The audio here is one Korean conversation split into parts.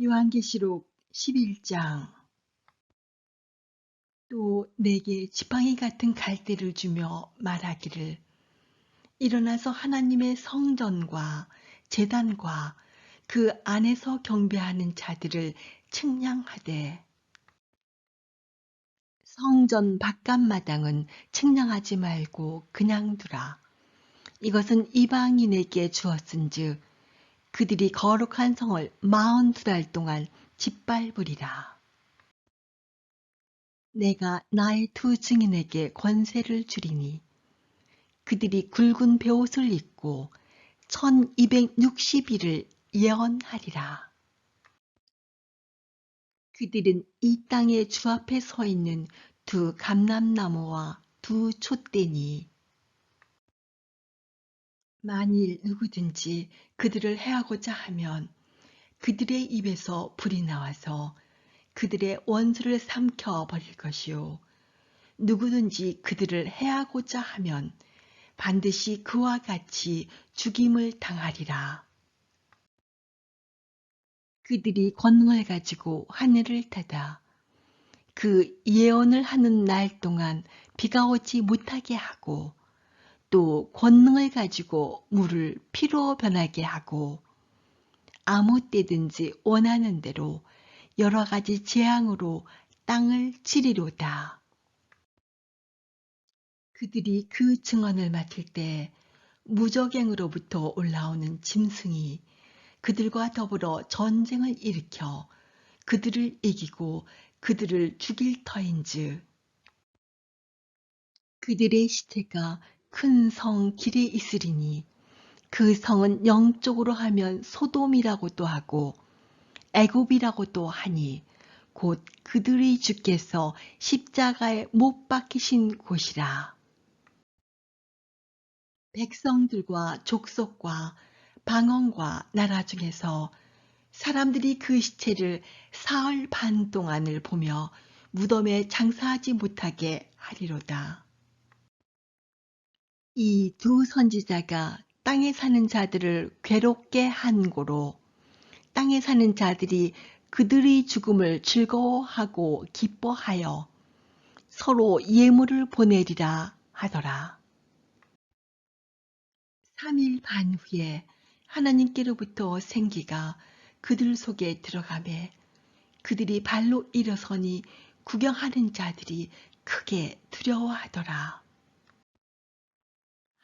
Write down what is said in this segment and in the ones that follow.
요한계시록 11장. 또 내게 지팡이 같은 갈대를 주며 말하기를, 일어나서 하나님의 성전과 제단과 그 안에서 경배하는 자들을 측량하되, 성전 바깥마당은 측량하지 말고 그냥 두라. 이것은 이방인에게 주었은즉 그들이 거룩한 성을 42달 동안 짓밟으리라. 내가 나의 두 증인에게 권세를 주리니 그들이 굵은 베옷을 입고 1260일을 예언하리라. 그들은 이 땅의 주 앞에 서 있는 두 감람나무와 두 촛대니, 만일 누구든지 그들을 해하고자 하면 그들의 입에서 불이 나와서 그들의 원수를 삼켜 버릴 것이요, 누구든지 그들을 해하고자 하면 반드시 그와 같이 죽임을 당하리라. 그들이 권능을 가지고 하늘을 닫아 그 예언을 하는 날 동안 비가 오지 못하게 하고, 또 권능을 가지고 물을 피로 변하게 하고, 아무 때든지 원하는 대로 여러 가지 재앙으로 땅을 치리로다. 그들이 그 증언을 맡을 때 무저갱으로부터 올라오는 짐승이 그들과 더불어 전쟁을 일으켜 그들을 이기고 그들을 죽일 터인즉, 그들의 시체가 큰 성 길에 있으리니 그 성은 영적으로 하면 소돔이라고도 하고 애굽이라고도 하니 곧 그들의 주께서 십자가에 못 박히신 곳이라. 백성들과 족속과 방언과 나라 중에서 사람들이 그 시체를 사흘 반 동안을 보며 무덤에 장사하지 못하게 하리로다. 이 두 선지자가 땅에 사는 자들을 괴롭게 한 고로 땅에 사는 자들이 그들의 죽음을 즐거워하고 기뻐하여 서로 예물을 보내리라 하더라. 3일 반 후에 하나님께로부터 생기가 그들 속에 들어가매 그들이 발로 일어서니 구경하는 자들이 크게 두려워하더라.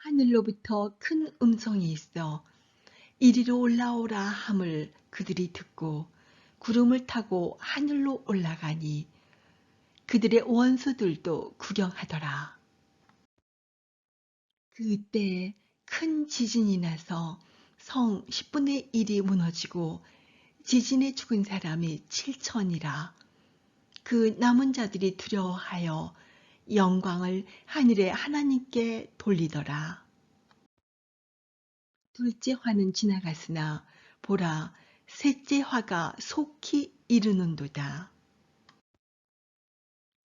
하늘로부터 큰 음성이 있어 이리로 올라오라 함을 그들이 듣고 구름을 타고 하늘로 올라가니 그들의 원수들도 구경하더라. 그때 큰 지진이 나서 성 10분의 1이 무너지고 지진에 죽은 사람이 7천이라. 그 남은 자들이 두려워하여 영광을 하늘의 하나님께 돌리더라. 둘째 화는 지나갔으나 보라, 셋째 화가 속히 이르는도다.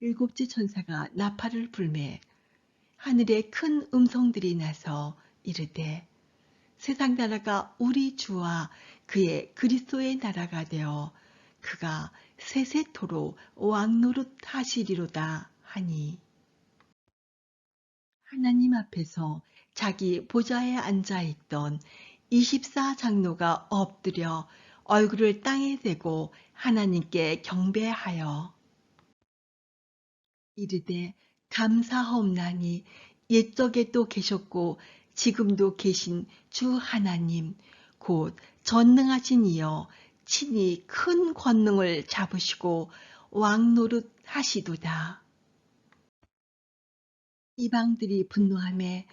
일곱째 천사가 나팔을 불매 하늘에 큰 음성들이 나서 이르되, 세상 나라가 우리 주와 그의 그리스도의 나라가 되어 그가 세세토록 왕노릇 하시리로다 하니, 하나님 앞에서 자기 보좌에 앉아있던 24장로가 엎드려 얼굴을 땅에 대고 하나님께 경배하여 이르되, 감사하옵나니 옛적에도 계셨고 지금도 계신 주 하나님 곧 전능하신 이여, 친히 큰 권능을 잡으시고 왕노릇 하시도다. 이방들이 분노하매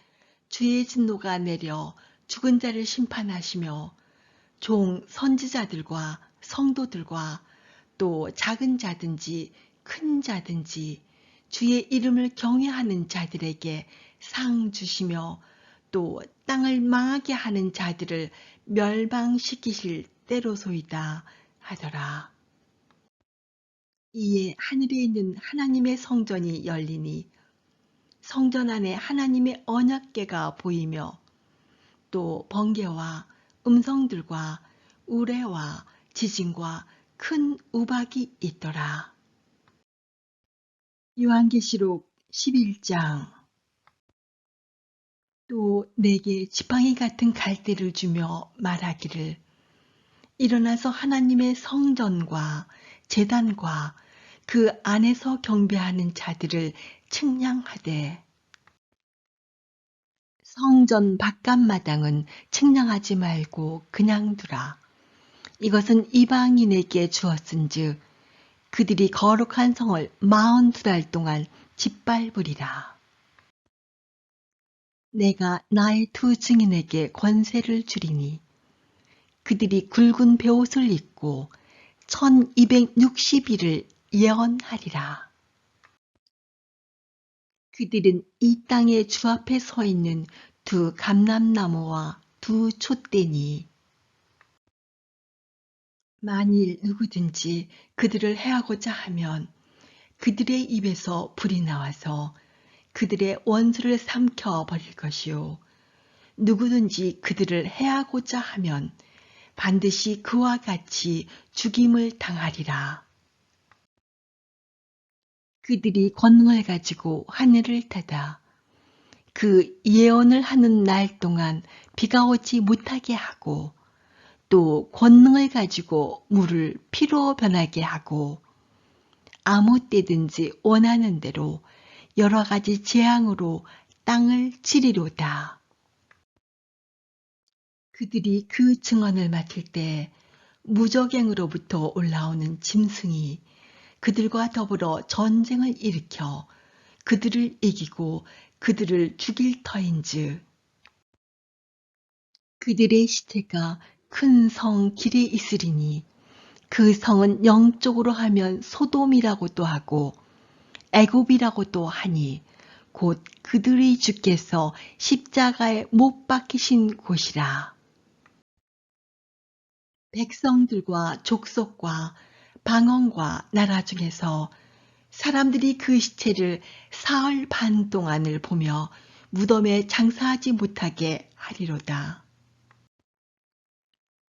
주의 진노가 내려 죽은 자를 심판하시며 종 선지자들과 성도들과 또 작은 자든지 큰 자든지 주의 이름을 경외하는 자들에게 상 주시며 또 땅을 망하게 하는 자들을 멸망시키실 때로소이다 하더라. 이에 하늘에 있는 하나님의 성전이 열리니 성전 안에 하나님의 언약궤가 보이며 또 번개와 음성들과 우레와 지진과 큰 우박이 있더라. 요한계시록 11장. 또 내게 지팡이 같은 갈대를 주며 말하기를 일어나서 하나님의 성전과 제단과 그 안에서 경배하는 자들을 측량하되 성전 바깥마당은 측량하지 말고 그냥 두라. 이것은 이방인에게 주었은즉 그들이 거룩한 성을 42달 동안 짓밟으리라. 내가 나의 두 증인에게 권세를 주리니 그들이 굵은 베옷을 입고 1260일을 예언하리라. 그들은 이 땅의 주 앞에 서 있는 두 감람나무와 두 촛대니 만일 누구든지 그들을 해하고자 하면 그들의 입에서 불이 나와서 그들의 원수를 삼켜 버릴 것이요 누구든지 그들을 해하고자 하면 반드시 그와 같이 죽임을 당하리라. 그들이 권능을 가지고 하늘을 닫아 그 예언을 하는 날 동안 비가 오지 못하게 하고 또 권능을 가지고 물을 피로 변하게 하고 아무 때든지 원하는 대로 여러 가지 재앙으로 땅을 치리로다. 그들이 그 증언을 맡을 때 무저갱으로부터 올라오는 짐승이 그들과 더불어 전쟁을 일으켜 그들을 이기고 그들을 죽일 터인즉 그들의 시체가 큰 성 길에 있으리니 그 성은 영적으로 하면 소돔이라고도 하고 애굽이라고도 하니 곧 그들의 주께서 십자가에 못 박히신 곳이라. 백성들과 족속과 방언과 나라 중에서 사람들이 그 시체를 사흘 반 동안을 보며 무덤에 장사하지 못하게 하리로다.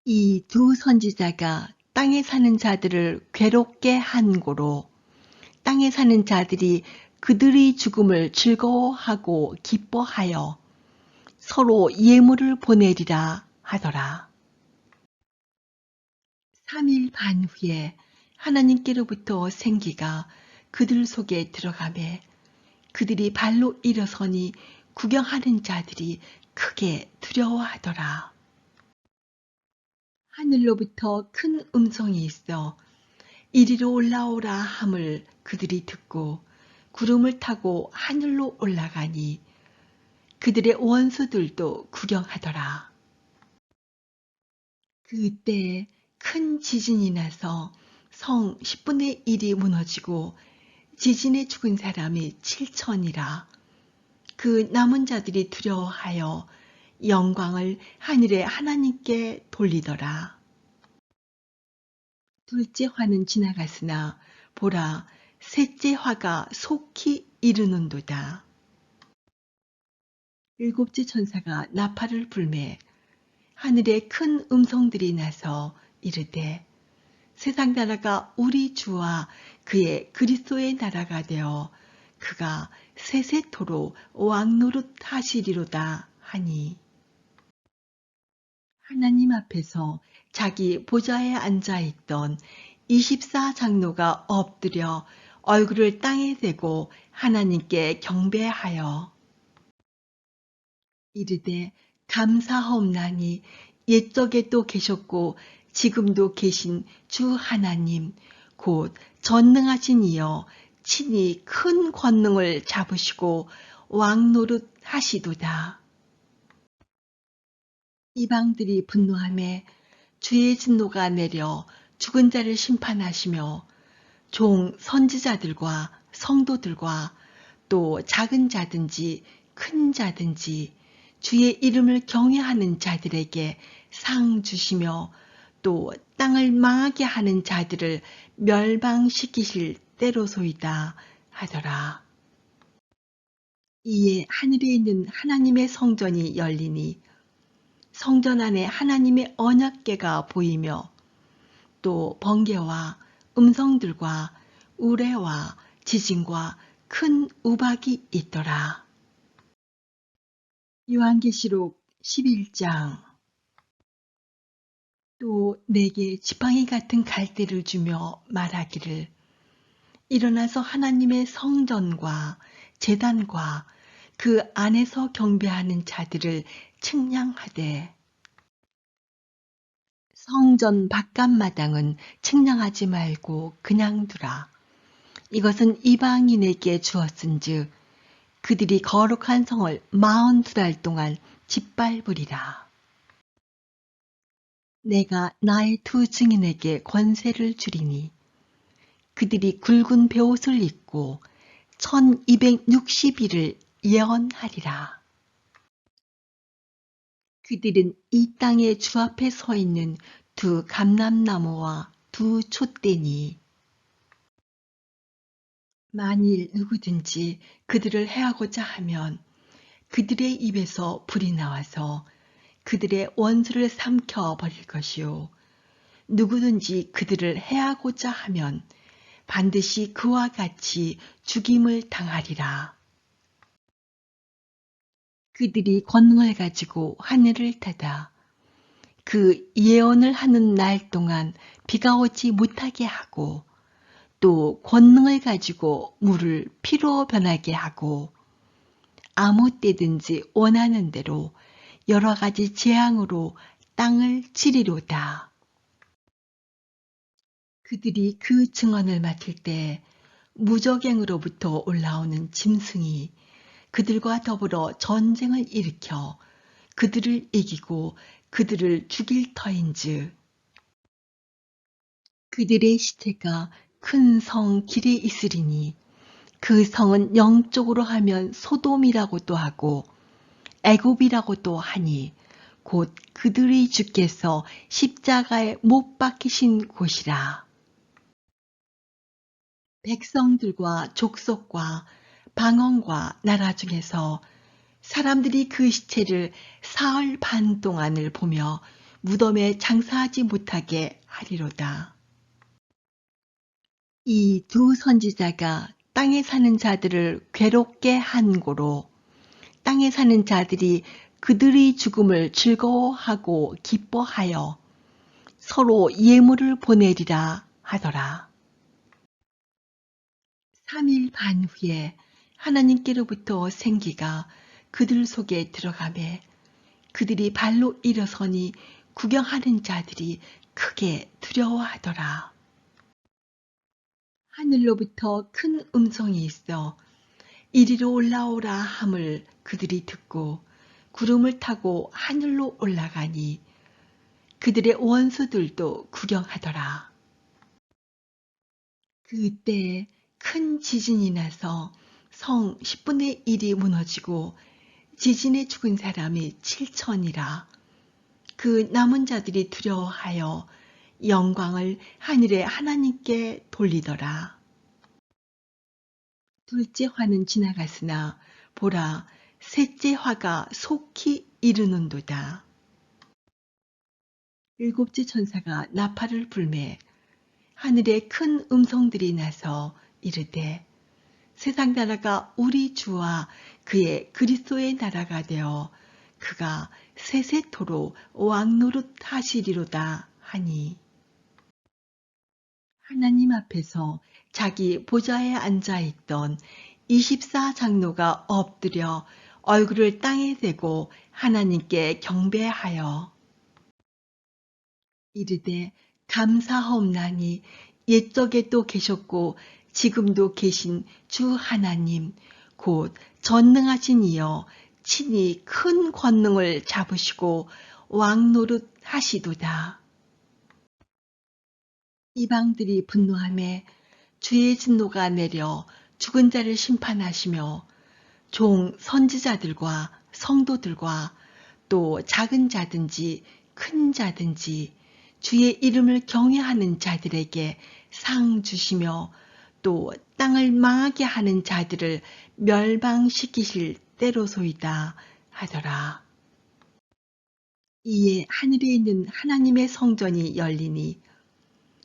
이 두 선지자가 땅에 사는 자들을 괴롭게 한 고로 땅에 사는 자들이 그들의 죽음을 즐거워하고 기뻐하여 서로 예물을 보내리라 하더라. 3일 반 후에 하나님께로부터 생기가 그들 속에 들어가매 그들이 발로 일어서니 구경하는 자들이 크게 두려워하더라. 하늘로부터 큰 음성이 있어 이리로 올라오라 함을 그들이 듣고 구름을 타고 하늘로 올라가니 그들의 원수들도 구경하더라. 그때 큰 지진이 나서 성 10분의 1이 무너지고 지진에 죽은 사람이 7천이라. 그 남은 자들이 두려워하여 영광을 하늘의 하나님께 돌리더라. 둘째 화는 지나갔으나 보라 셋째 화가 속히 이르는도다. 일곱째 천사가 나팔을 불매 하늘에 큰 음성들이 나서 이르되 세상 나라가 우리 주와 그의 그리스도의 나라가 되어 그가 세세토록 왕노릇 하시리로다 하니 하나님 앞에서 자기 보좌에 앉아있던 24장로가 엎드려 얼굴을 땅에 대고 하나님께 경배하여 이르되 감사하옵나니 옛적에도 계셨고 지금도 계신 주 하나님 곧 전능하신 이여 친히 큰 권능을 잡으시고 왕노릇 하시도다. 이방들이 분노하매 주의 진노가 내려 죽은 자를 심판하시며 종 선지자들과 성도들과 또 작은 자든지 큰 자든지 주의 이름을 경외하는 자들에게 상 주시며 또 땅을 망하게 하는 자들을 멸망시키실 때로소이다 하더라. 이에 하늘에 있는 하나님의 성전이 열리니 성전 안에 하나님의 언약궤가 보이며 또 번개와 음성들과 우레와 지진과 큰 우박이 있더라. 요한계시록 11장. 또 내게 지팡이 같은 갈대를 주며 말하기를 일어나서 하나님의 성전과 제단과 그 안에서 경배하는 자들을 측량하되 성전 바깥마당은 측량하지 말고 그냥 두라. 이것은 이방인에게 주었은즉 그들이 거룩한 성을 42달 동안 짓밟으리라. 내가 나의 두 증인에게 권세를 주리니 그들이 굵은 베옷을 입고 1260일을 예언하리라. 그들은 이 땅의 주 앞에 서 있는 두 감람나무와 두 촛대니 만일 누구든지 그들을 해하고자 하면 그들의 입에서 불이 나와서 그들의 원수를 삼켜 버릴 것이요 누구든지 그들을 해하고자 하면 반드시 그와 같이 죽임을 당하리라. 그들이 권능을 가지고 하늘을 닫아 그 예언을 하는 날 동안 비가 오지 못하게 하고 또 권능을 가지고 물을 피로 변하게 하고 아무 때든지 원하는 대로 여러 가지 재앙으로 땅을 치리로다. 그들이 그 증언을 맡을 때 무저갱으로부터 올라오는 짐승이 그들과 더불어 전쟁을 일으켜 그들을 이기고 그들을 죽일 터인즉 그들의 시체가 큰 성 길에 있으리니 그 성은 영적으로 하면 소돔이라고도 하고 애굽이라고도 하니 곧 그들의 주께서 십자가에 못 박히신 곳이라. 백성들과 족속과 방언과 나라 중에서 사람들이 그 시체를 사흘 반 동안을 보며 무덤에 장사하지 못하게 하리로다. 이 두 선지자가 땅에 사는 자들을 괴롭게 한 고로 땅에 사는 자들이 그들의 죽음을 즐거워하고 기뻐하여 서로 예물을 보내리라 하더라. 3일 반 후에 하나님께로부터 생기가 그들 속에 들어가매 그들이 발로 일어서니 구경하는 자들이 크게 두려워하더라. 하늘로부터 큰 음성이 있어 이리로 올라오라 함을 그들이 듣고 구름을 타고 하늘로 올라가니 그들의 원수들도 구경하더라. 그때 큰 지진이 나서 성 10분의 1이 무너지고 지진에 죽은 사람이 7천이라. 그 남은 자들이 두려워하여 영광을 하늘의 하나님께 돌리더라. 둘째 화는 지나갔으나 보라 셋째 화가 속히 이르는도다. 일곱째 천사가 나팔을 불매 하늘에 큰 음성들이 나서 이르되 세상 나라가 우리 주와 그의 그리스도의 나라가 되어 그가 세세토록 왕노릇 하시리로다 하니 하나님 앞에서 자기 보좌에 앉아있던 24장로가 엎드려 얼굴을 땅에 대고 하나님께 경배하여 이르되 감사하옵나니 옛적에도 계셨고 지금도 계신 주 하나님 곧 전능하신 이여 친히 큰 권능을 잡으시고 왕노릇 하시도다. 이방들이 분노하매 주의 진노가 내려 죽은 자를 심판하시며 종 선지자들과 성도들과 또 작은 자든지 큰 자든지 주의 이름을 경외하는 자들에게 상 주시며 또 땅을 망하게 하는 자들을 멸망시키실 때로소이다 하더라. 이에 하늘에 있는 하나님의 성전이 열리니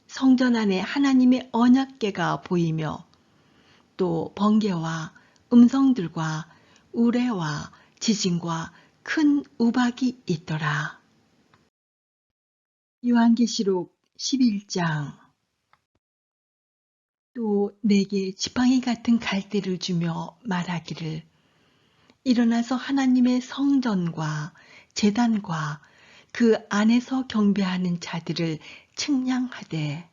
성전 안에 하나님의 언약궤가 보이며 또 번개와 음성들과 우레와 지진과 큰 우박이 있더라. 요한계시록 11장. 또 내게 지팡이 같은 갈대를 주며 말하기를 일어나서 하나님의 성전과 제단과 그 안에서 경배하는 자들을 측량하되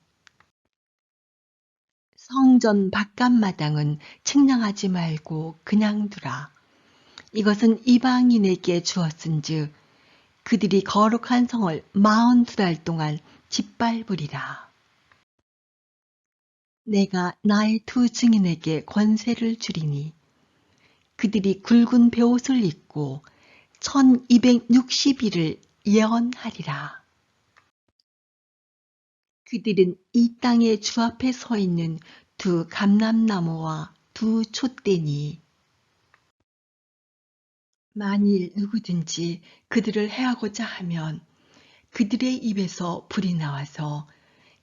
성전 바깥마당은 측량하지 말고 그냥 두라. 이것은 이방인에게 주었은즉 그들이 거룩한 성을 42달 동안 짓밟으리라. 내가 나의 두 증인에게 권세를 주리니 그들이 굵은 베옷을 입고 1260일을 예언하리라. 그들은 이 땅의 주 앞에 서 있는 두 감람나무와 두 촛대니 만일 누구든지 그들을 해하고자 하면 그들의 입에서 불이 나와서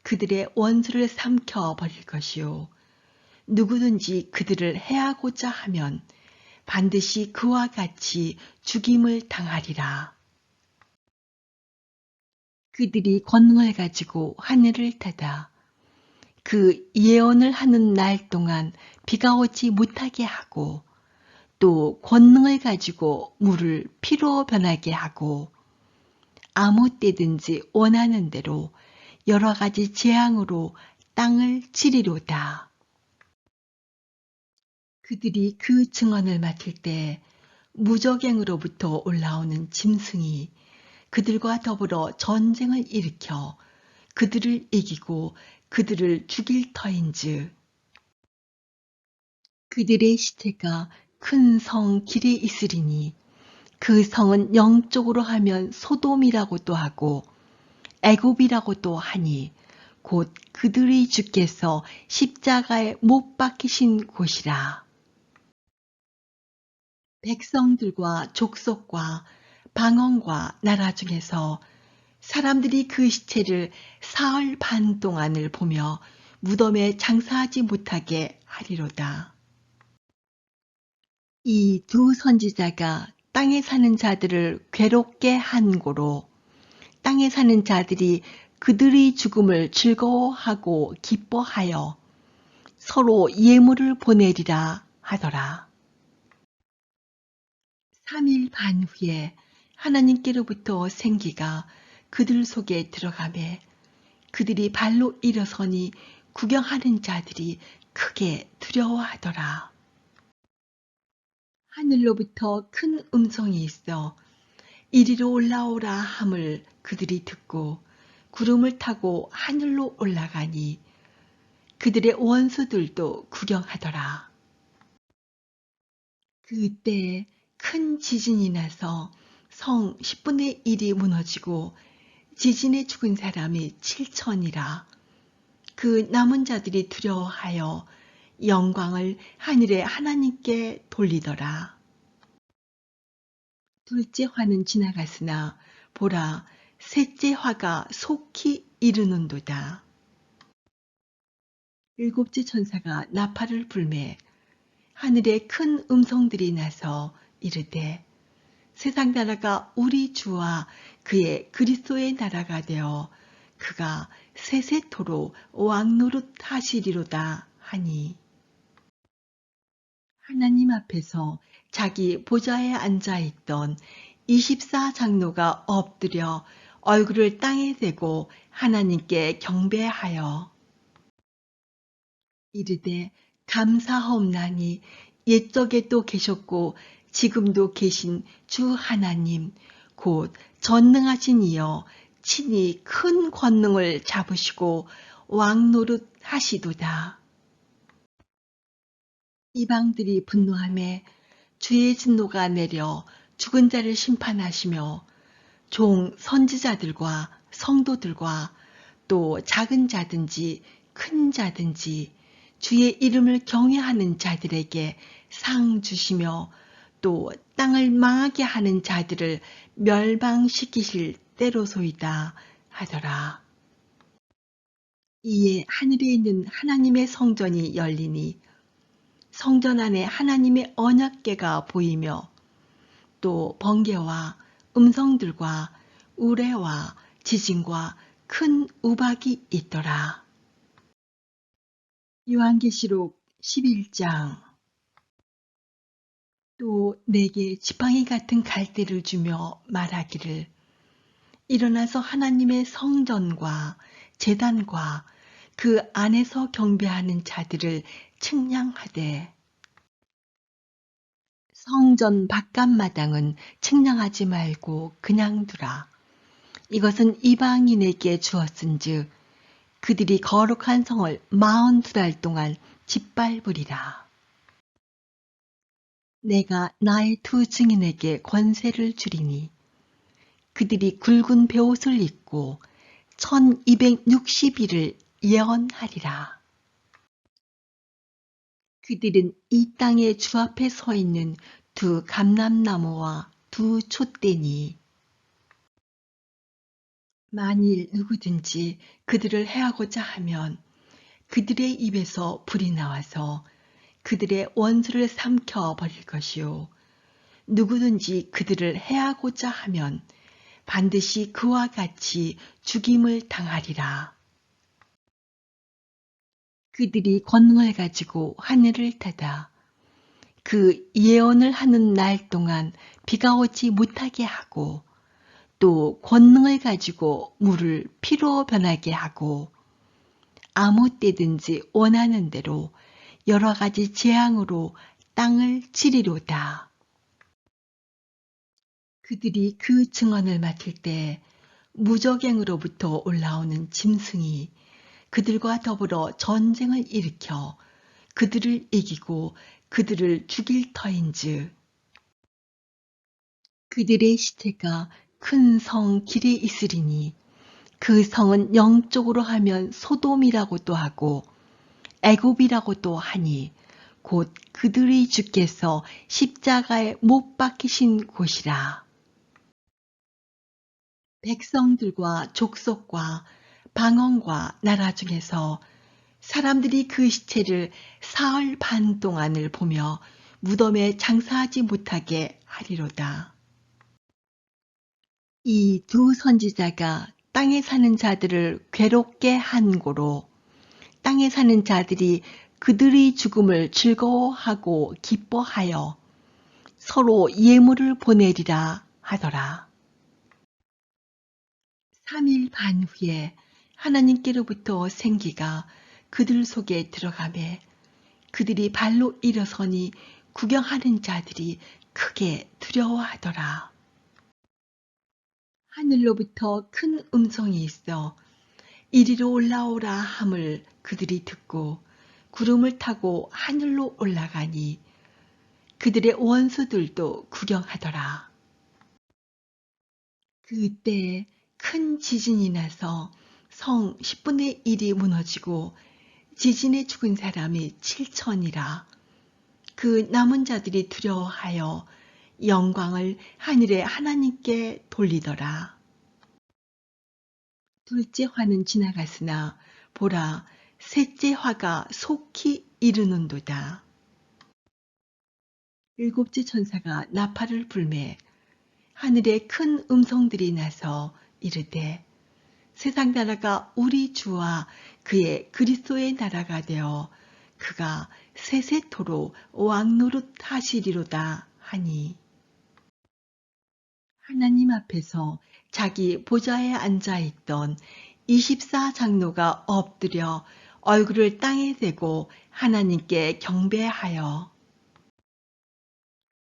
그들의 원수를 삼켜 버릴 것이요 누구든지 그들을 해하고자 하면 반드시 그와 같이 죽임을 당하리라. 그들이 권능을 가지고 하늘을 닫아 그 예언을 하는 날 동안 비가 오지 못하게 하고 또 권능을 가지고 물을 피로 변하게 하고 아무 때든지 원하는 대로 여러 가지 재앙으로 땅을 치리로다. 그들이 그 증언을 맡을 때 무저갱으로부터 올라오는 짐승이 그들과 더불어 전쟁을 일으켜 그들을 이기고 그들을 죽일 터인즉 그들의 시체가 큰 성 길에 있으리니 그 성은 영적으로 하면 소돔이라고도 하고 애굽이라고도 하니 곧 그들의 주께서 십자가에 못 박히신 곳이라. 백성들과 족속과 방언과 나라 중에서 사람들이 그 시체를 사흘 반 동안을 보며 무덤에 장사하지 못하게 하리로다. 이 두 선지자가 땅에 사는 자들을 괴롭게 한 고로 땅에 사는 자들이 그들의 죽음을 즐거워하고 기뻐하여 서로 예물을 보내리라 하더라. 3일 반 후에 하나님께로부터 생기가 그들 속에 들어가매 그들이 발로 일어서니 구경하는 자들이 크게 두려워하더라. 하늘로부터 큰 음성이 있어 이리로 올라오라 함을 그들이 듣고 구름을 타고 하늘로 올라가니 그들의 원수들도 구경하더라. 그때 큰 지진이 나서 성 10분의 1이 무너지고 지진에 죽은 사람이 7천이라. 그 남은 자들이 두려워하여 영광을 하늘의 하나님께 돌리더라. 둘째 화는 지나갔으나 보라 셋째 화가 속히 이르는도다. 일곱째 천사가 나팔을 불매 하늘에 큰 음성들이 나서 이르되 세상 나라가 우리 주와 그의 그리스도의 나라가 되어 그가 세세토록 왕노릇 하시리로다 하니 하나님 앞에서 자기 보좌에 앉아있던 24장로가 엎드려 얼굴을 땅에 대고 하나님께 경배하여 이르되 감사하옵나니 옛적에도 계셨고 지금도 계신 주 하나님 곧 전능하신 이여 친히 큰 권능을 잡으시고 왕노릇 하시도다. 이방들이 분노하매 주의 진노가 내려 죽은 자를 심판하시며 종 선지자들과 성도들과 또 작은 자든지 큰 자든지 주의 이름을 경외하는 자들에게 상 주시며 또 땅을 망하게 하는 자들을 멸망시키실 때로소이다 하더라. 이에 하늘에 있는 하나님의 성전이 열리니 성전 안에 하나님의 언약궤가 보이며 또 번개와 음성들과 우레와 지진과 큰 우박이 있더라. 요한계시록 11장. 또 내게 지팡이 같은 갈대를 주며 말하기를 일어나서 하나님의 성전과 제단과 그 안에서 경배하는 자들을 측량하되 성전 바깥마당은 측량하지 말고 그냥 두라. 이것은 이방인에게 주었은즉 그들이 거룩한 성을 42달 동안 짓밟으리라. 내가 나의 두 증인에게 권세를 주리니 그들이 굵은 베옷을 입고 1260일을 예언하리라. 그들은 이 땅의 주 앞에 서 있는 두 감람나무와 두 촛대니 만일 누구든지 그들을 해하고자 하면 그들의 입에서 불이 나와서 그들의 원수를 삼켜 버릴 것이요 누구든지 그들을 해하고자 하면 반드시 그와 같이 죽임을 당하리라. 그들이 권능을 가지고 하늘을 닫아 그 예언을 하는 날 동안 비가 오지 못하게 하고 또 권능을 가지고 물을 피로 변하게 하고 아무 때든지 원하는 대로 여러 가지 재앙으로 땅을 치리로다. 그들이 그 증언을 맡을 때 무저갱으로부터 올라오는 짐승이 그들과 더불어 전쟁을 일으켜 그들을 이기고 그들을 죽일 터인즉 그들의 시체가 큰 성 길에 있으리니 그 성은 영적으로 하면 소돔이라고도 하고 애굽이라고도 하니 곧 그들의 주께서 십자가에 못 박히신 곳이라. 백성들과 족속과 방언과 나라 중에서 사람들이 그 시체를 사흘 반 동안을 보며 무덤에 장사하지 못하게 하리로다. 이 두 선지자가 땅에 사는 자들을 괴롭게 한 고로 땅에 사는 자들이 그들의 죽음을 즐거워하고 기뻐하여 서로 예물을 보내리라 하더라. 3일 반 후에 하나님께로부터 생기가 그들 속에 들어가매 그들이 발로 일어서니 구경하는 자들이 크게 두려워하더라. 하늘로부터 큰 음성이 있어 이리로 올라오라 함을 그들이 듣고 구름을 타고 하늘로 올라가니 그들의 원수들도 구경하더라. 그때 큰 지진이 나서 성 10분의 1이 무너지고 지진에 죽은 사람이 7천이라. 그 남은 자들이 두려워하여 영광을 하늘의 하나님께 돌리더라. 둘째 화는 지나갔으나 보라 셋째 화가 속히 이르는도다. 일곱째 천사가 나팔을 불매 하늘에 큰 음성들이 나서 이르되 세상 나라가 우리 주와 그의 그리스도의 나라가 되어 그가 세세토록 왕노릇 하시리로다 하니 하나님 앞에서 자기 보좌에 앉아있던 24장로가 엎드려 얼굴을 땅에 대고 하나님께 경배하여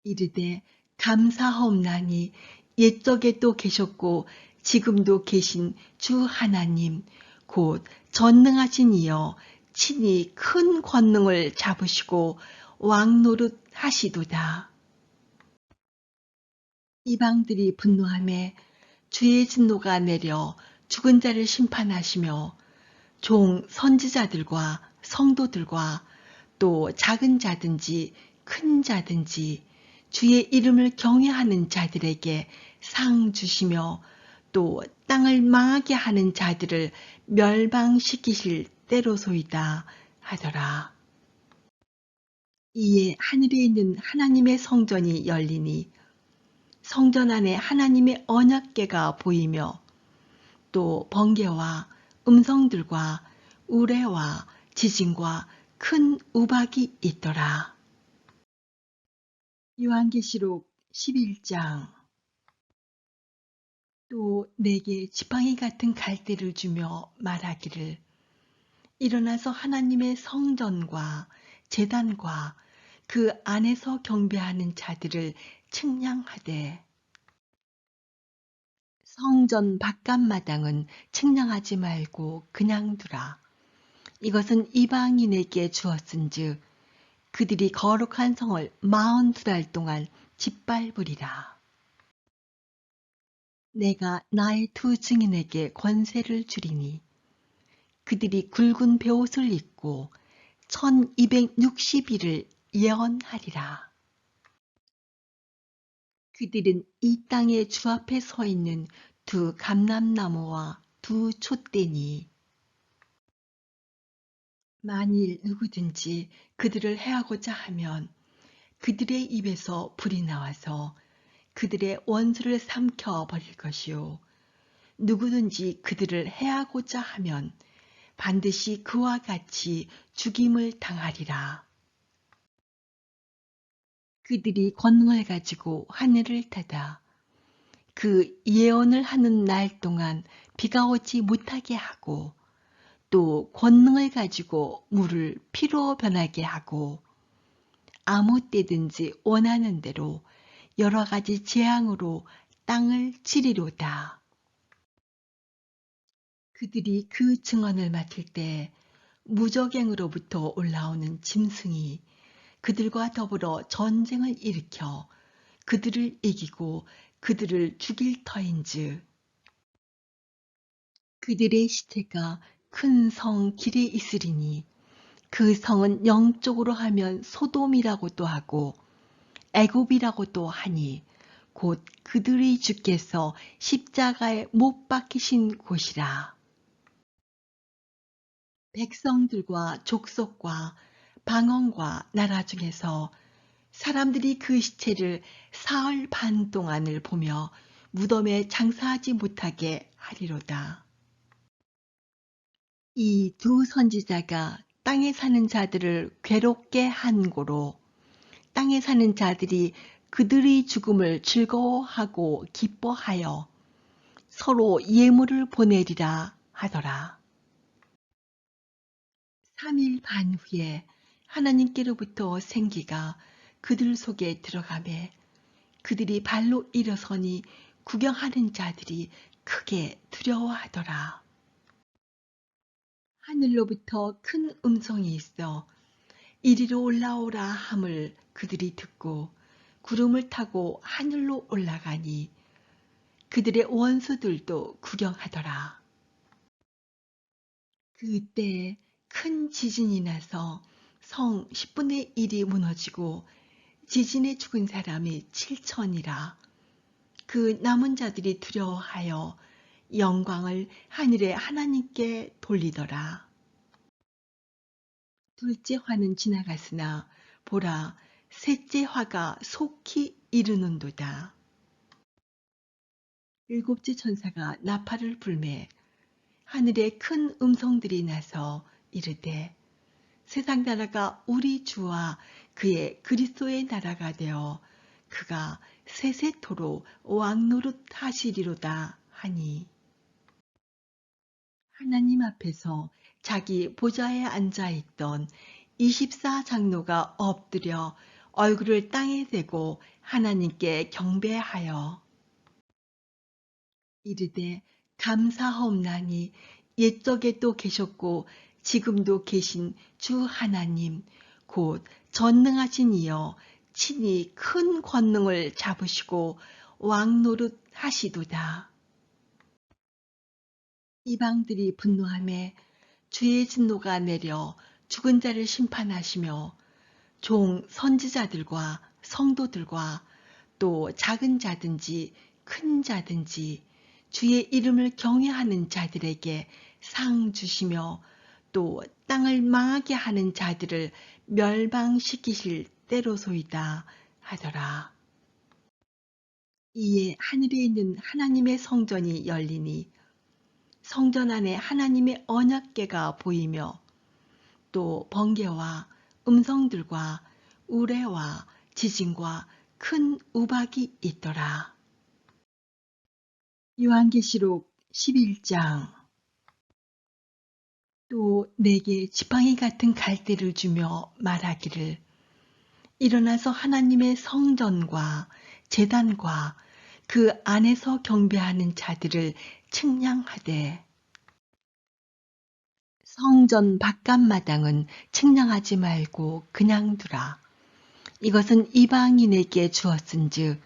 이르되 감사하옵나니 옛적에도 계셨고 지금도 계신 주 하나님 곧 전능하신 이여 친히 큰 권능을 잡으시고 왕노릇 하시도다. 이방들이 분노하매 주의 진노가 내려 죽은 자를 심판하시며 종 선지자들과 성도들과 또 작은 자든지 큰 자든지 주의 이름을 경외하는 자들에게 상 주시며 또 땅을 망하게 하는 자들을 멸망시키실 때로소이다 하더라. 이에 하늘에 있는 하나님의 성전이 열리니 성전 안에 하나님의 언약궤가 보이며 또 번개와 음성들과 우레와 지진과 큰 우박이 있더라. 요한계시록 11장. 또 내게 지팡이 같은 갈대를 주며 말하기를 일어나서 하나님의 성전과 제단과 그 안에서 경배하는 자들을 측량하되 성전 바깥마당은 측량하지 말고 그냥 두라. 이것은 이방인에게 주었은즉 그들이 거룩한 성을 42달 동안 짓밟으리라. 내가 나의 두 증인에게 권세를 주리니 그들이 굵은 베옷을 입고 1260일을 예언하리라. 그들은 이 땅의 주 앞에 서 있는 두 감람나무와 두 촛대니 만일 누구든지 그들을 해하고자 하면 그들의 입에서 불이 나와서 그들의 원수를 삼켜 버릴 것이요 누구든지 그들을 해하고자 하면 반드시 그와 같이 죽임을 당하리라. 그들이 권능을 가지고 하늘을 닫아 그 예언을 하는 날 동안 비가 오지 못하게 하고 또 권능을 가지고 물을 피로 변하게 하고 아무 때든지 원하는 대로 여러 가지 재앙으로 땅을 치리로다. 그들이 그 증언을 맡을 때 무저갱으로부터 올라오는 짐승이 그들과 더불어 전쟁을 일으켜 그들을 이기고 그들을 죽일 터인즉 그들의 시체가 큰 성 길에 있으리니 그 성은 영적으로 하면 소돔이라고도 하고 애굽이라고도 하니 곧 그들의 주께서 십자가에 못 박히신 곳이라. 백성들과 족속과 방언과 나라 중에서 사람들이 그 시체를 사흘 반 동안을 보며 무덤에 장사하지 못하게 하리로다. 이 두 선지자가 땅에 사는 자들을 괴롭게 한 고로 땅에 사는 자들이 그들의 죽음을 즐거워하고 기뻐하여 서로 예물을 보내리라 하더라. 3일 반 후에 하나님께로부터 생기가 그들 속에 들어가매 그들이 발로 일어서니 구경하는 자들이 크게 두려워하더라. 하늘로부터 큰 음성이 있어 이리로 올라오라 함을 그들이 듣고 구름을 타고 하늘로 올라가니 그들의 원수들도 구경하더라. 그때 큰 지진이 나서 성 10분의 1이 무너지고 지진에 죽은 사람이 7천이라. 그 남은 자들이 두려워하여 영광을 하늘의 하나님께 돌리더라. 둘째 화는 지나갔으나 보라 셋째 화가 속히 이르는도다. 일곱째 천사가 나팔을 불매 하늘에 큰 음성들이 나서 이르되 세상 나라가 우리 주와 그의 그리스도의 나라가 되어 그가 세세토록 왕노릇 하시리로다 하니 하나님 앞에서 자기 보좌에 앉아있던 24장로가 엎드려 얼굴을 땅에 대고 하나님께 경배하여 이르되 감사하옵나니 옛적에도 계셨고 지금도 계신 주 하나님 곧 전능하신 이여 친히 큰 권능을 잡으시고 왕노릇 하시도다. 이방들이 분노하매 주의 진노가 내려 죽은 자를 심판하시며 종 선지자들과 성도들과 또 작은 자든지 큰 자든지 주의 이름을 경외하는 자들에게 상 주시며 또 땅을 망하게 하는 자들을 멸망시키실 때로소이다 하더라. 이에 하늘에 있는 하나님의 성전이 열리니 성전 안에 하나님의 언약궤가 보이며 또 번개와 음성들과 우레와 지진과 큰 우박이 있더라. 요한계시록 11장. 또 내게 지팡이 같은 갈대를 주며 말하기를 일어나서 하나님의 성전과 제단과 그 안에서 경배하는 자들을 측량하되 성전 바깥마당은 측량하지 말고 그냥 두라. 이것은 이방인에게 주었은즉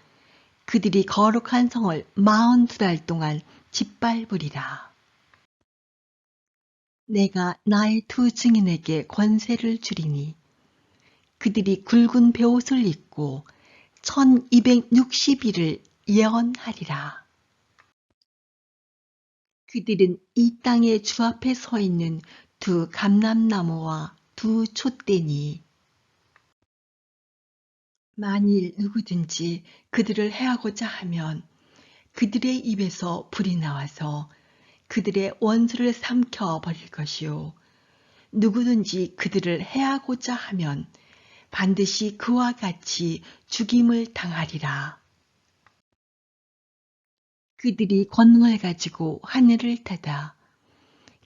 그들이 거룩한 성을 42달 동안 짓밟으리라. 내가 나의 두 증인에게 권세를 주리니 그들이 굵은 베옷을 입고 1260일을 예언하리라. 그들은 이 땅의 주 앞에 서 있는 두 감람나무와 두 촛대니 만일 누구든지 그들을 해하고자 하면 그들의 입에서 불이 나와서 그들의 원수를 삼켜 버릴 것이요 누구든지 그들을 해하고자 하면 반드시 그와 같이 죽임을 당하리라. 그들이 권능을 가지고 하늘을 닫아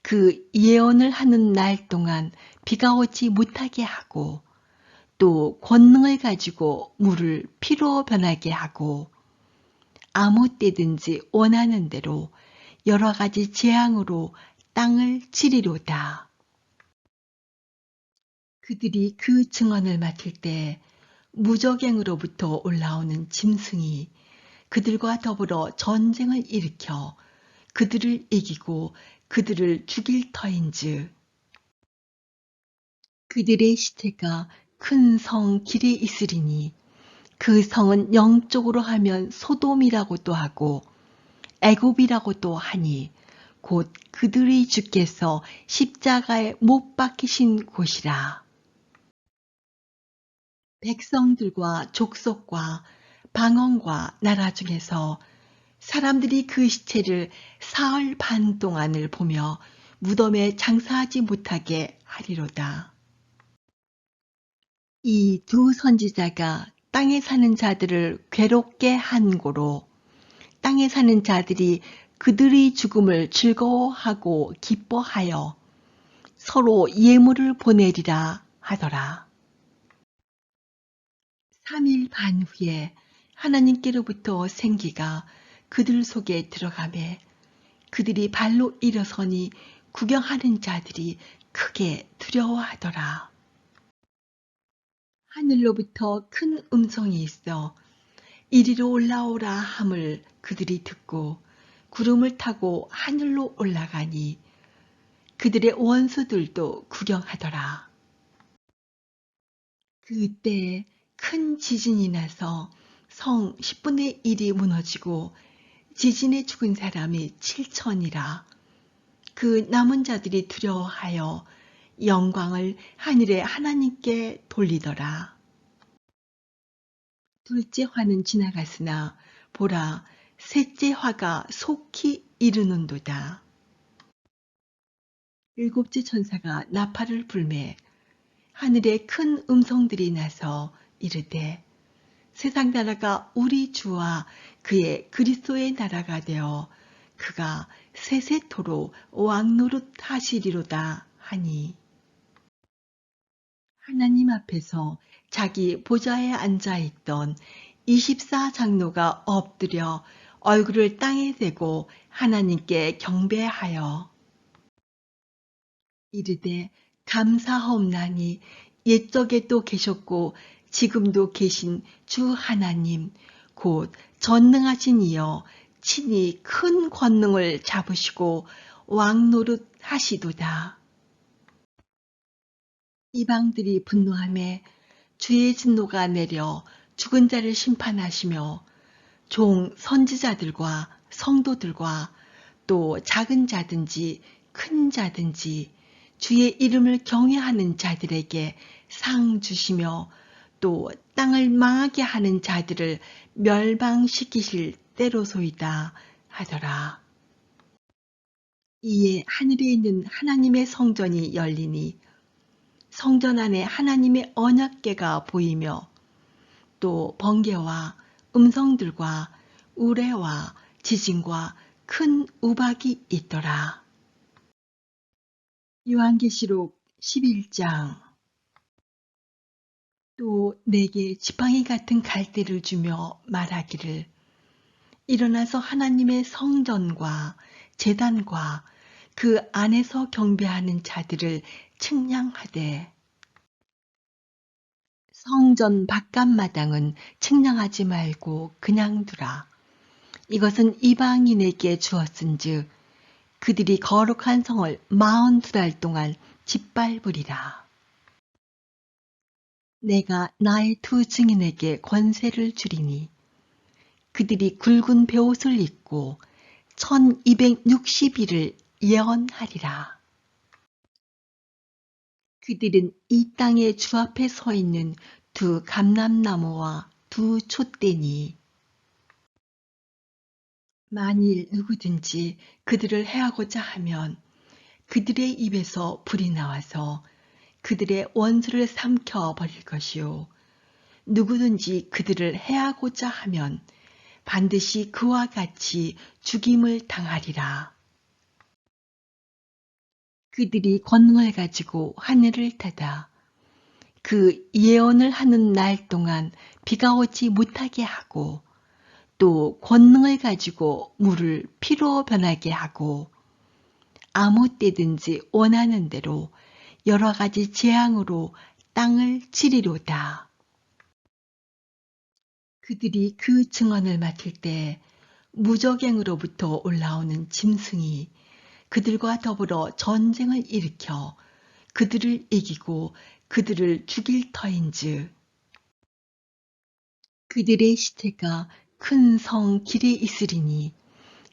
그 예언을 하는 날 동안 비가 오지 못하게 하고 또 권능을 가지고 물을 피로 변하게 하고 아무 때든지 원하는 대로 여러 가지 재앙으로 땅을 치리로다. 그들이 그 증언을 맡을 때 무저갱으로부터 올라오는 짐승이 그들과 더불어 전쟁을 일으켜 그들을 이기고 그들을 죽일 터인즉 그들의 시체가 큰 성 길에 있으리니 그 성은 영적으로 하면 소돔이라고도 하고 애굽이라고도 하니 곧 그들의 주께서 십자가에 못 박히신 곳이라. 백성들과 족속과 방언과 나라 중에서 사람들이 그 시체를 사흘 반 동안을 보며 무덤에 장사하지 못하게 하리로다. 이 두 선지자가 땅에 사는 자들을 괴롭게 한 고로 땅에 사는 자들이 그들의 죽음을 즐거워하고 기뻐하여 서로 예물을 보내리라 하더라. 3일 반 후에 하나님께로부터 생기가 그들 속에 들어가매 그들이 발로 일어서니 구경하는 자들이 크게 두려워하더라. 하늘로부터 큰 음성이 있어 이리로 올라오라 함을 그들이 듣고 구름을 타고 하늘로 올라가니 그들의 원수들도 구경하더라. 그때 큰 지진이 나서 성 10분의 1이 무너지고 지진에 죽은 사람이 7천이라. 그 남은 자들이 두려워하여 영광을 하늘의 하나님께 돌리더라. 둘째 화는 지나갔으나 보라 셋째 화가 속히 이르는도다. 일곱째 천사가 나팔을 불매 하늘에 큰 음성들이 나서 이르되 세상 나라가 우리 주와 그의 그리스도의 나라가 되어 그가 세세토록 왕노릇 하시리로다 하니 하나님 앞에서 자기 보좌에 앉아있던 24장로가 엎드려 얼굴을 땅에 대고 하나님께 경배하여 이르되 감사하옵나니 옛적에도 계셨고 지금도 계신 주 하나님 곧 전능하신 이여 친히 큰 권능을 잡으시고 왕노릇 하시도다. 이방들이 분노하매 주의 진노가 내려 죽은 자를 심판하시며 종 선지자들과 성도들과 또 작은 자든지 큰 자든지 주의 이름을 경외하는 자들에게 상 주시며 또 땅을 망하게 하는 자들을 멸망시키실 때로소이다 하더라. 이에 하늘에 있는 하나님의 성전이 열리니 성전 안에 하나님의 언약궤가 보이며 또 번개와 음성들과 우레와 지진과 큰 우박이 있더라. 요한계시록 11장. 또 내게 지팡이 같은 갈대를 주며 말하기를 일어나서 하나님의 성전과 제단과 그 안에서 경배하는 자들을 측량하되 성전 바깥마당은 측량하지 말고 그냥 두라. 이것은 이방인에게 주었은즉 그들이 거룩한 성을 42달 동안 짓밟으리라. 내가 나의 두 증인에게 권세를 주리니 그들이 굵은 베옷을 입고 1260일을 예언하리라. 그들은 이 땅의 주 앞에 서 있는 두 감람나무와 두 촛대니 만일 누구든지 그들을 해하고자 하면 그들의 입에서 불이 나와서 그들의 원수를 삼켜 버릴 것이요 누구든지 그들을 해하고자 하면 반드시 그와 같이 죽임을 당하리라. 그들이 권능을 가지고 하늘을 닫아 그 예언을 하는 날 동안 비가 오지 못하게 하고 또 권능을 가지고 물을 피로 변하게 하고 아무 때든지 원하는 대로 여러 가지 재앙으로 땅을 치리로다. 그들이 그 증언을 맡을 때 무저갱으로부터 올라오는 짐승이 그들과 더불어 전쟁을 일으켜 그들을 이기고 그들을 죽일 터인즉 그들의 시체가 큰 성 길에 있으리니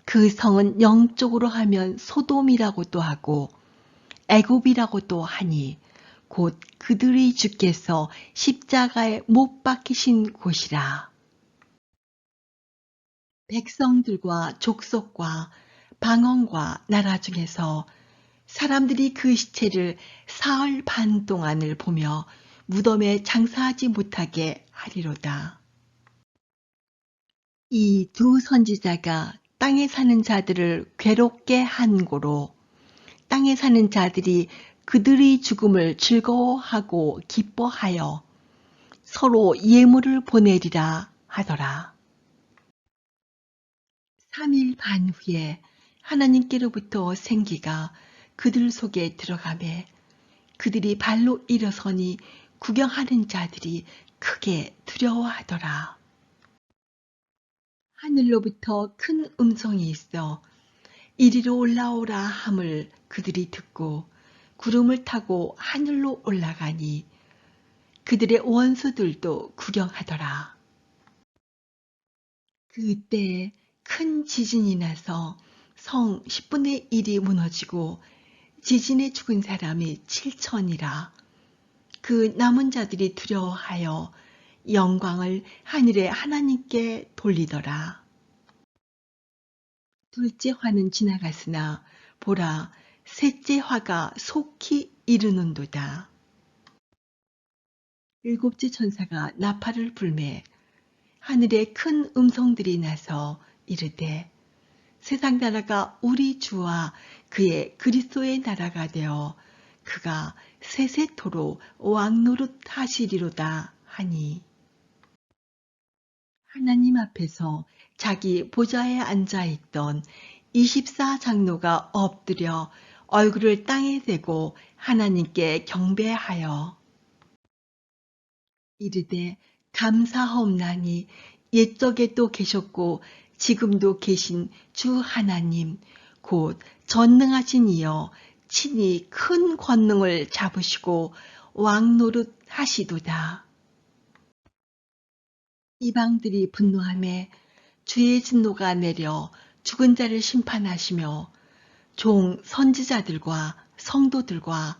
그 성은 영적으로 하면 소돔이라고도 하고 애굽이라고도 하니 곧 그들의 주께서 십자가에 못 박히신 곳이라. 백성들과 족속과 방언과 나라 중에서 사람들이 그 시체를 사흘 반 동안을 보며 무덤에 장사하지 못하게 하리로다. 이 두 선지자가 땅에 사는 자들을 괴롭게 한 고로 땅에 사는 자들이 그들의 죽음을 즐거워하고 기뻐하여 서로 예물을 보내리라 하더라. 3일 반 후에 하나님께로부터 생기가 그들 속에 들어가매 그들이 발로 일어서니 구경하는 자들이 크게 두려워하더라. 하늘로부터 큰 음성이 있어 이리로 올라오라 함을 그들이 듣고 구름을 타고 하늘로 올라가니 그들의 원수들도 구경하더라. 그때 큰 지진이 나서 성 10분의 1이 무너지고 지진에 죽은 사람이 7천이라. 그 남은 자들이 두려워하여 영광을 하늘의 하나님께 돌리더라. 둘째 화는 지나갔으나 보라 셋째 화가 속히 이르는도다. 일곱째 천사가 나팔을 불매 하늘에 큰 음성들이 나서 이르되 세상 나라가 우리 주와 그의 그리스도의 나라가 되어 그가 세세토록 왕노릇 하시리로다 하니 하나님 앞에서 자기 보좌에 앉아있던 24장로가 엎드려 얼굴을 땅에 대고 하나님께 경배하여 이르되 감사하옵나니 옛적에도 계셨고 지금도 계신 주 하나님 곧 전능하신 이여 친히 큰 권능을 잡으시고 왕노릇 하시도다. 이방들이 분노하매 주의 진노가 내려 죽은 자를 심판하시며 종 선지자들과 성도들과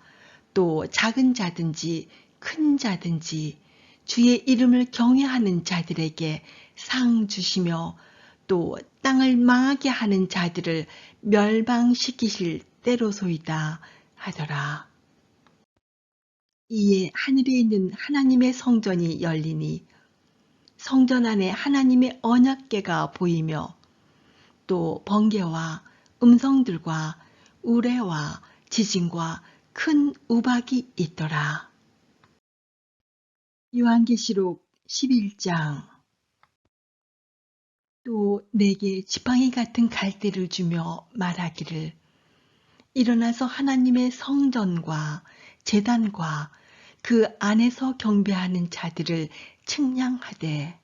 또 작은 자든지 큰 자든지 주의 이름을 경외하는 자들에게 상 주시며 또 땅을 망하게 하는 자들을 멸망시키실 때로소이다 하더라. 이에 하늘에 있는 하나님의 성전이 열리니 성전 안에 하나님의 언약궤가 보이며 또 번개와 음성들과 우레와 지진과 큰 우박이 있더라. 요한계시록 11장. 또 내게 지팡이 같은 갈대를 주며 말하기를 일어나서 하나님의 성전과 제단과 그 안에서 경배하는 자들을 측량하되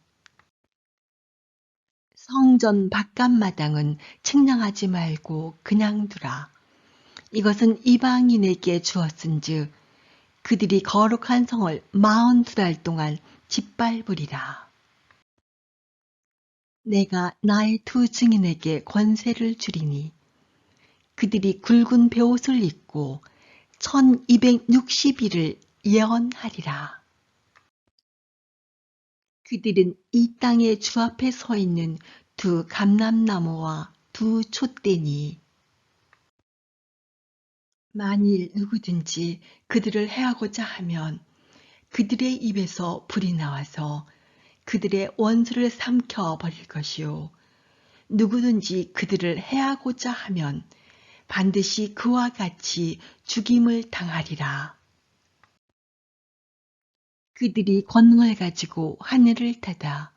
성전 바깥마당은 측량하지 말고 그냥 두라. 이것은 이방인에게 주었은즉 그들이 거룩한 성을 42달 동안 짓밟으리라. 내가 나의 두 증인에게 권세를 주리니 그들이 굵은 베옷을 입고 1260일을 예언하리라. 그들은 이 땅의 주 앞에 서 있는 두 감람나무와 두 촛대니 만일 누구든지 그들을 해하고자 하면 그들의 입에서 불이 나와서 그들의 원수를 삼켜 버릴 것이요 누구든지 그들을 해하고자 하면 반드시 그와 같이 죽임을 당하리라. 그들이 권능을 가지고 하늘을 닫아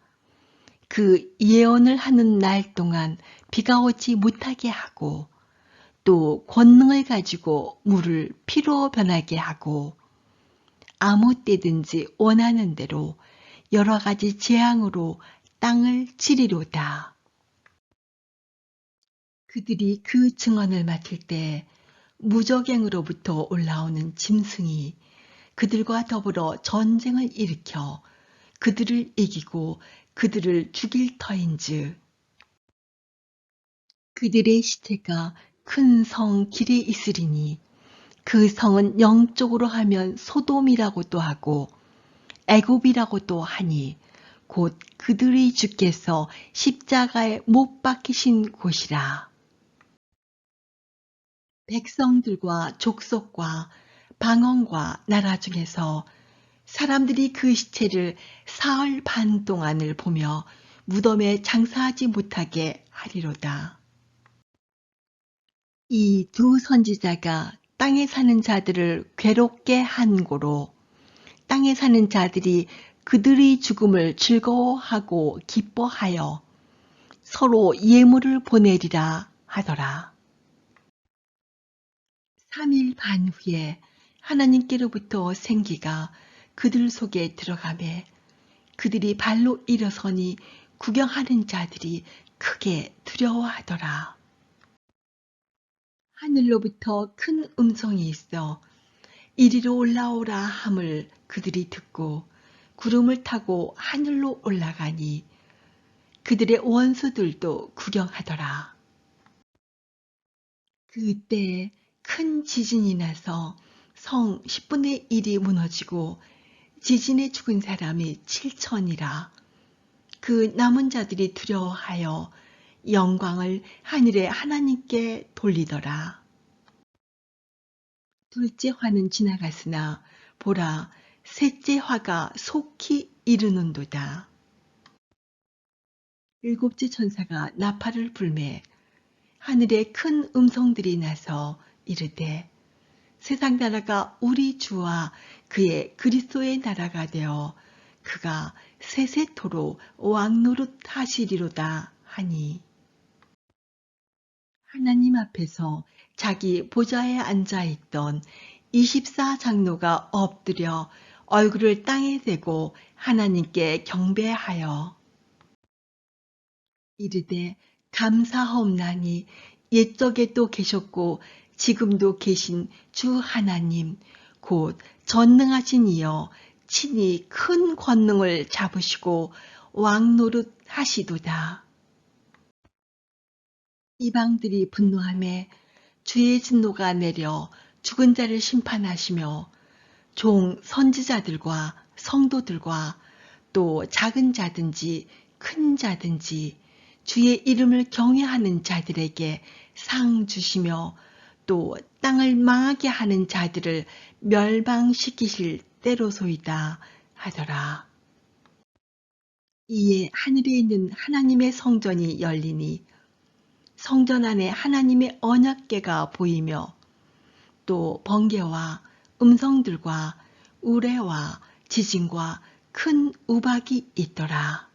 그 예언을 하는 날 동안 비가 오지 못하게 하고 또 권능을 가지고 물을 피로 변하게 하고 아무 때든지 원하는 대로 여러 가지 재앙으로 땅을 치리로다. 그들이 그 증언을 맡을 때 무저갱으로부터 올라오는 짐승이 그들과 더불어 전쟁을 일으켜 그들을 이기고 그들을 죽일 터인즉 그들의 시체가 큰 성 길에 있으리니 그 성은 영적으로 하면 소돔이라고도 하고 애굽이라고도 하니 곧 그들의 주께서 십자가에 못 박히신 곳이라. 백성들과 족속과 방언과 나라 중에서 사람들이 그 시체를 사흘 반 동안을 보며 무덤에 장사하지 못하게 하리로다. 이 두 선지자가 땅에 사는 자들을 괴롭게 한 고로 땅에 사는 자들이 그들의 죽음을 즐거워하고 기뻐하여 서로 예물을 보내리라 하더라. 3일 반 후에 하나님께로부터 생기가 그들 속에 들어가매 그들이 발로 일어서니 구경하는 자들이 크게 두려워하더라. 하늘로부터 큰 음성이 있어 이리로 올라오라 함을 그들이 듣고 구름을 타고 하늘로 올라가니 그들의 원수들도 구경하더라. 그때 큰 지진이 나서 성 10분의 1이 무너지고 지진에 죽은 사람이 7천이라. 그 남은 자들이 두려워하여 영광을 하늘의 하나님께 돌리더라. 둘째 화는 지나갔으나 보라 셋째 화가 속히 이르는도다. 일곱째 천사가 나팔을 불매 하늘에 큰 음성들이 나서 이르되 세상 나라가 우리 주와 그의 그리스도의 나라가 되어 그가 세세토록 왕노릇 하시리로다 하니 하나님 앞에서 자기 보좌에 앉아있던 24장로가 엎드려 얼굴을 땅에 대고 하나님께 경배하여 이르되 감사하옵나니 옛적에도 계셨고 지금도 계신 주 하나님 곧 전능하신 이여 친히 큰 권능을 잡으시고 왕노릇 하시도다. 이방들이 분노하매 주의 진노가 내려 죽은 자를 심판하시며 종 선지자들과 성도들과 또 작은 자든지 큰 자든지 주의 이름을 경외하는 자들에게 상 주시며 또 땅을 망하게 하는 자들을 멸망시키실 때로소이다 하더라. 이에 하늘에 있는 하나님의 성전이 열리니 성전 안에 하나님의 언약궤가 보이며 또 번개와 음성들과 우레와 지진과 큰 우박이 있더라.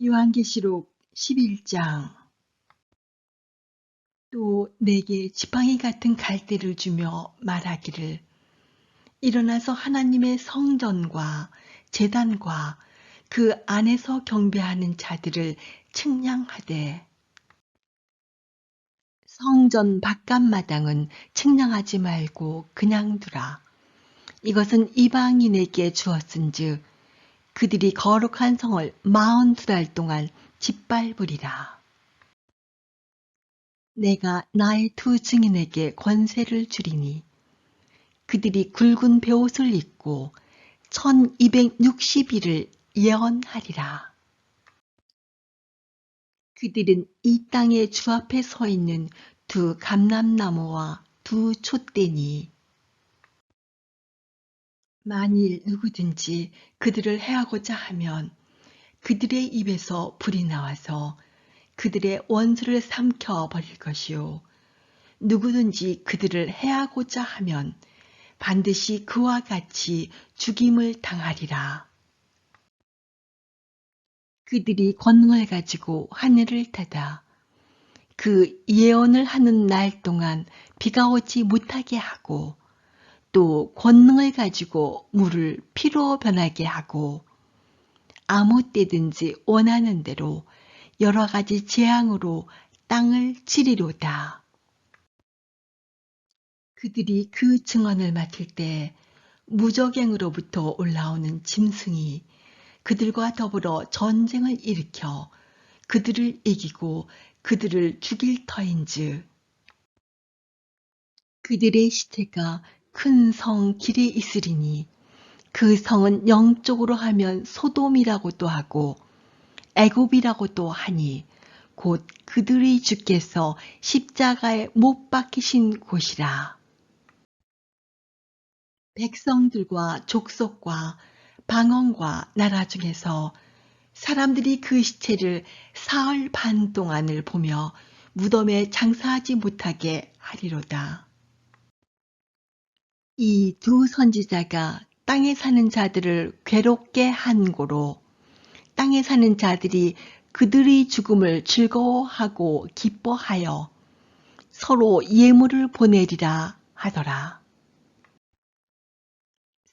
요한계시록 11장. 또 내게 지팡이 같은 갈대를 주며 말하기를 일어나서 하나님의 성전과 제단과 그 안에서 경배하는 자들을 측량하되 성전 바깥마당은 측량하지 말고 그냥 두라. 이것은 이방인에게 주었은즉 그들이 거룩한 성을 42달 동안 짓밟으리라. 내가 나의 두 증인에게 권세를 주리니 그들이 굵은 베옷을 입고 1260일을 예언하리라. 그들은 이 땅의 주 앞에 서 있는 두 감람나무와 두 촛대니 만일 누구든지 그들을 해하고자 하면 그들의 입에서 불이 나와서 그들의 원수를 삼켜 버릴 것이요 누구든지 그들을 해하고자 하면 반드시 그와 같이 죽임을 당하리라. 그들이 권능을 가지고 하늘을 닫아 그 예언을 하는 날 동안 비가 오지 못하게 하고 또 권능을 가지고 물을 피로 변하게 하고 아무 때든지 원하는 대로 여러 가지 재앙으로 땅을 치리로다. 그들이 그 증언을 맡을 때 무저갱으로부터 올라오는 짐승이 그들과 더불어 전쟁을 일으켜 그들을 이기고 그들을 죽일 터인즉 그들의 시체가 큰 성 길에 있으리니 그 성은 영적으로 하면 소돔이라고도 하고 애굽이라고도 하니 곧 그들의 주께서 십자가에 못 박히신 곳이라. 백성들과 족속과 방언과 나라 중에서 사람들이 그 시체를 사흘 반 동안을 보며 무덤에 장사하지 못하게 하리로다. 이 두 선지자가 땅에 사는 자들을 괴롭게 한 고로 땅에 사는 자들이 그들의 죽음을 즐거워하고 기뻐하여 서로 예물을 보내리라 하더라.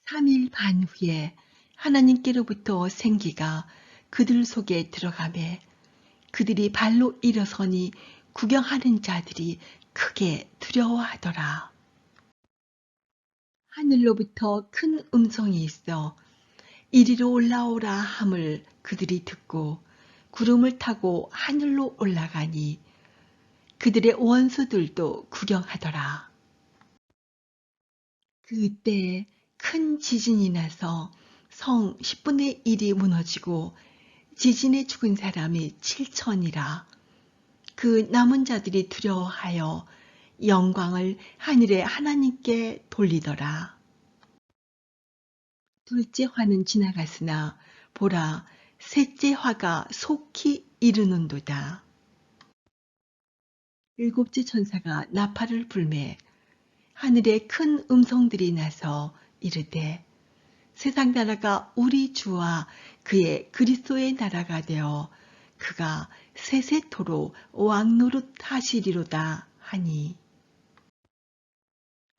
3일 반 후에 하나님께로부터 생기가 그들 속에 들어가매 그들이 발로 일어서니 구경하는 자들이 크게 두려워하더라. 하늘로부터 큰 음성이 있어 이리로 올라오라 함을 그들이 듣고 구름을 타고 하늘로 올라가니 그들의 원수들도 구경하더라. 그때 큰 지진이 나서 성 10분의 1이 무너지고 지진에 죽은 사람이 7천이라. 그 남은 자들이 두려워하여 영광을 하늘의 하나님께 돌리더라. 둘째 화는 지나갔으나 보라 셋째 화가 속히 이르는도다. 일곱째 천사가 나팔을 불매 하늘에 큰 음성들이 나서 이르되 세상 나라가 우리 주와 그의 그리스도의 나라가 되어 그가 세세토록 왕노릇 하시리로다 하니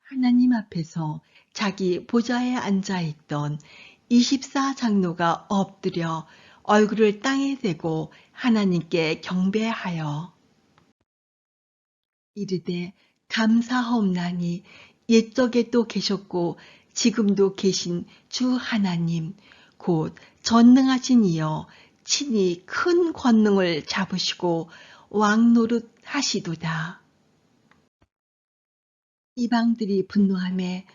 하나님 앞에서 자기 보좌에 앉아있던 24장로가 엎드려 얼굴을 땅에 대고 하나님께 경배하여 이르되 감사하옵나니 옛적에도 계셨고 지금도 계신 주 하나님 곧 전능하신 이여 친히 큰 권능을 잡으시고 왕노릇 하시도다. 이방들이 분노하매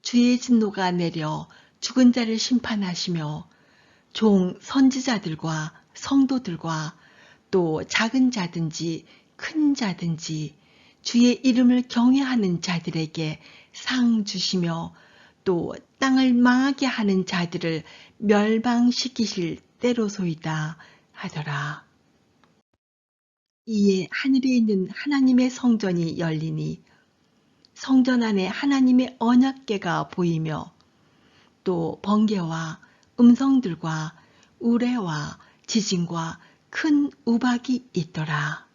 주의 진노가 내려 죽은 자를 심판하시며 종 선지자들과 성도들과 또 작은 자든지 큰 자든지 주의 이름을 경외하는 자들에게 상 주시며 또 땅을 망하게 하는 자들을 멸망시키실 때로소이다 하더라. 이에 하늘에 있는 하나님의 성전이 열리니 성전 안에 하나님의 언약궤가 보이며 또 번개와 음성들과 우레와 지진과 큰 우박이 있더라.